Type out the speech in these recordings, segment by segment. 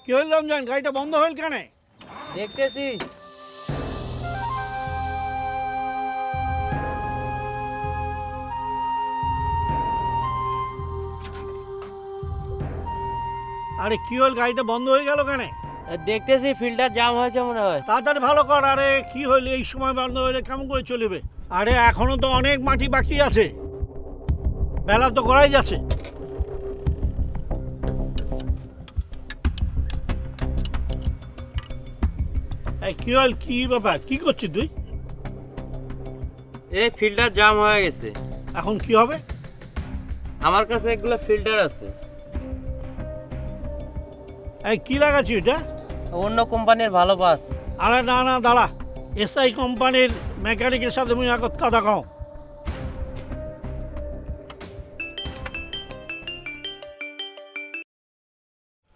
কি হইল রমজান, গাড়িটা বন্ধ হইল কেন? দেখতেছি। আরে কি হইল, গাড়িটা বন্ধ হয়ে গেল কেন? দেখতেছি ফিল্টার জাম হয়েছে মনে হয়। তাড়াতাড়ি ভালো কর। আরে কি হইল, এই সময় বন্ধ হইলে কেমন করে চলবে? আরে এখনো তো অনেক মাটি বাকি আছে, বেলা তো গড়াই যাচ্ছে। এই কি হইল, কি ব্যাপার, কি করছিস তুই? এই ফিল্টার জাম হয়ে গেছে। এখন কি হবে? আমার কাছে এগুলো ফিল্টার আছে। এই কি লাগাচ্ছি এটা? অন্য কোম্পানির ভালো পাস। আরে না না, দাঁড়া, এসআই কোম্পানির মেকানিকের সাথে মুই আগত কথা কও।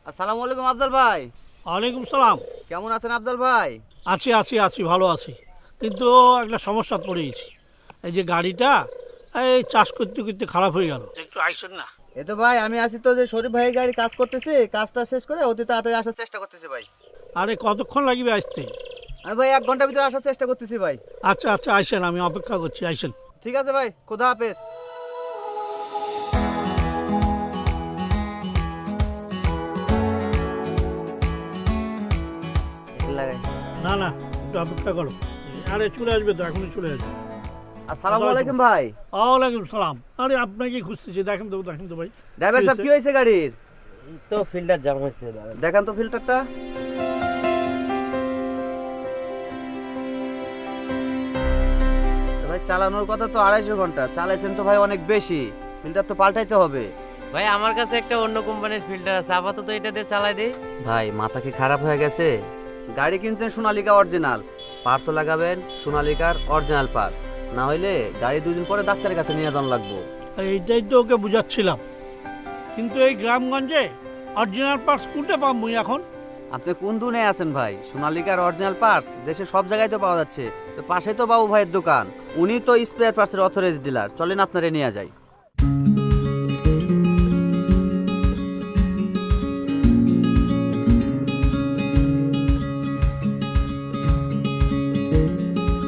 আসসালামু আলাইকুম আফজাল ভাই। ওয়ালাইকুম সালাম। কেমন আছেন আফজাল ভাই? আছি আছি আছি, ভালো আছি, কিন্তু একটা সমস্যা পড়ে গেছি। এই যে গাড়িটা এই চাষ করতে করতে খারাপ হয়ে গেল, একটু আইসেন না। এই তো ভাই আমি আছি তো, যে শরীফ ভাইয়ের গাড়ি কাজ করতেছি, কাজটা শেষ করে অতি তাড়াতাড়ি আসার চেষ্টা করতেছি ভাই। আরে কতক্ষণ লাগবে আসতে? আমি ভাই 1 ঘন্টার ভিতরে আসার চেষ্টা করতেছি ভাই। আচ্ছা আচ্ছা, আইসেন, আমি অপেক্ষা করছি, আইসেন। ঠিক আছে ভাই, খোদা হাফেজ। না না, একটু অপেক্ষা করো। আরে চলে আসবে তো, এখনই চলে আসবে। আসসালামু আলাইকুম ভাই। ওয়ালাইকুম সালাম। আরে আপনাকে খুঁজতেছি, দেখেন তো দেখেন তো ভাই। ড্রাইভার সাহেব কি হয়েছে গাড়ির? তো ফিল্টার জাম হয়েছে, দেখান তো ফিল্টারটা। ভাই চালানোর কথা তো 250 ঘন্টা চালাইছেন তো ভাই, অনেক বেশি। ফিল্টার তো পাল্টাইতে হবে ভাই। আমার কাছে একটা অন্য কোম্পানির ফিল্টার আছে, আপাতত এটা দিয়ে চালাই দিই। ভাই। মাথা কি খারাপ হয়ে গেছে? গাড়ি কিনছেন সোনালিকা অরিজিনাল, পার্সও লাগাবেন সোনালিকার অরিজিনাল পার্স, না হইলে গাড়ি 2 দিন পরে ডাক্তারের কাছে নিয়ে যান লাগবো। এইটাই তো ওকে বুঝাচ্ছিলাম, কিন্তু এই গ্রামগঞ্জে অরিজিনাল পার্টস কোনটা পাবো এখন? আপনি কোন দুনে আছেন ভাই? সোনালিকার অরিজিনাল পার্টস দেশে সব জায়গায় তো পাওয়া যাচ্ছে। তো পাশে তো বাবু ভাইয়ের দোকান, উনি তো স্পেয়ার পার্টসের অথরাইজ ডিলার। চলেন আপনারে নিয়ে যাই।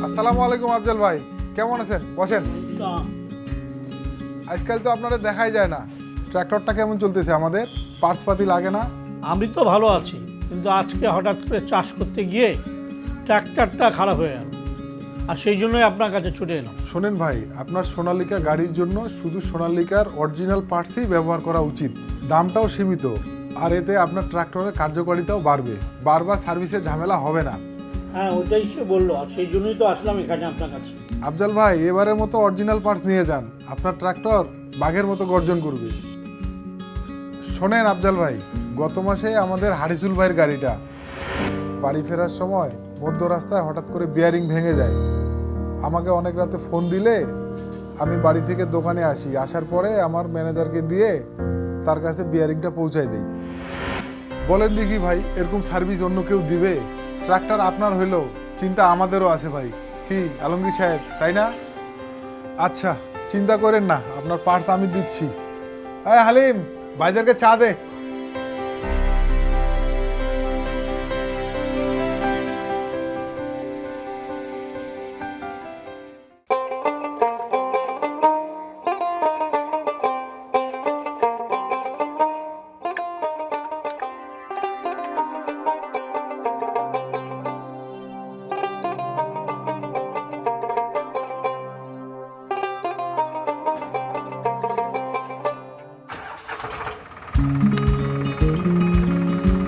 আসসালামু আলাইকুম আফজাল ভাই, কেমন আছেন? বসেন। আজকাল তো আপনারা দেখাই যায় না। ট্র্যাক্টরটা কেমন চলতেছে আমাদের? পার্টসপাতি লাগে না? আমি তো ভালো আছি, কিন্তু আজকে হঠাৎ করে চাষ করতে গিয়ে ট্র্যাক্টরটা খারাপ হয়ে গেল, আর সেই জন্যই আপনার কাছে ছুটে এলাম। শোনেন ভাই, আপনার সোনালিকা গাড়ির জন্য শুধু সোনালিকার অরিজিনাল পার্টসই ব্যবহার করা উচিত। দামটাও সীমিত, আর এতে আপনার ট্রাক্টরের কার্যকারিতাও বাড়বে। বারবার সার্ভিসের ঝামেলা হবে না। হ্যাঁ, ওইটাই সে বললো, আর সেই জন্যই তো আসলাম এখানে আপনার কাছে। আফজাল ভাই, এবারের মতো অরিজিনাল পার্টস নিয়ে যান, আপনার ট্রাক্টর বাঘের মতো গর্জন করবে। শোনেন আফজাল ভাই, গত মাসে আমাদের হারিসুল ভাইয়ের গাড়িটা বাড়ি ফেরার সময় মধ্য রাস্তায় হঠাৎ করে বিয়ারিং ভেঙে যায়। আমাকে অনেক রাতে ফোন দিলে আমি বাড়ি থেকে দোকানে আসি, আসার পরে আমার ম্যানেজারকে দিয়ে তার কাছে বিয়ারিংটা পৌঁছায় দেই। বলেন দেখি ভাই, এরকম সার্ভিস অন্য কেউ দিবে? ট্রাক্টর আপনার হইলেও চিন্তা আমাদেরও আছে ভাই, কি আলমগীর সাহেব, তাই না? আচ্ছা, চিন্তা করেন না, আপনার পার্স আমি দিচ্ছি। হ্যাঁ হালিম, ভাইদেরকে চা দে।